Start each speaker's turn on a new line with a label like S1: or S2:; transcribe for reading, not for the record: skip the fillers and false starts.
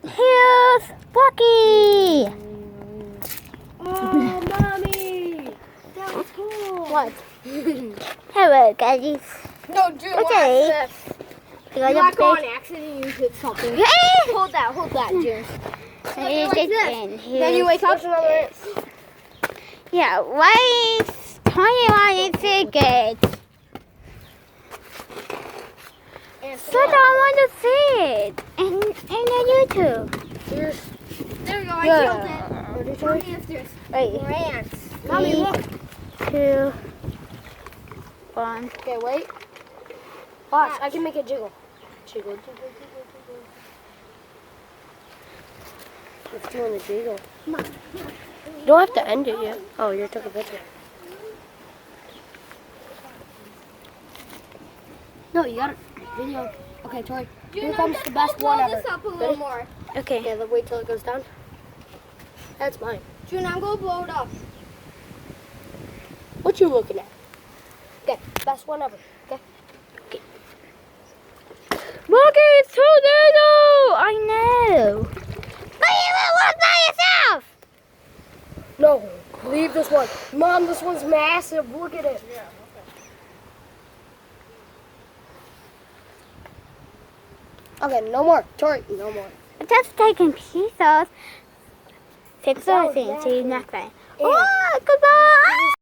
S1: Here's Bucky.
S2: Oh, Mommy! That was cool.
S1: What? Hello, guys.
S2: No, Drew,
S1: Okay.
S2: You like on accident, you hit something.
S1: Hey!
S2: Hold that, Drew.
S1: Here's
S2: like
S1: it
S2: this.
S1: in.
S2: Then you wake up.
S1: Yeah, why is 21 tickets? So I want to see it in the YouTube.
S2: There we go, I
S1: Yeah.
S2: killed it. Mommy, if there's
S1: Wait,
S2: grants. Mommy, look.
S1: 2, 1.
S2: Okay, wait. Watch, I can make it jiggle. Jiggle, jiggle, jiggle, jiggle. It's doing the jiggle. You don't have to end it yet. Oh, you took a picture. No, you got it. Video. Okay, Tori. Here comes the best one ever.
S3: This up a little more.
S1: Okay.
S2: Okay, wait till it goes down. That's mine.
S3: June, I'm gonna blow it up.
S2: What you looking at? Okay, best one ever. Okay.
S1: Look, it's tornado! I know. But you will work by yourself!
S2: No, leave this one. Mom, this one's massive. Look at it. Yeah, okay, no more. Tori, no more.
S1: Just taking pieces. Fix
S2: That was
S1: everything, see nothing.
S2: Yeah.
S1: Oh, goodbye!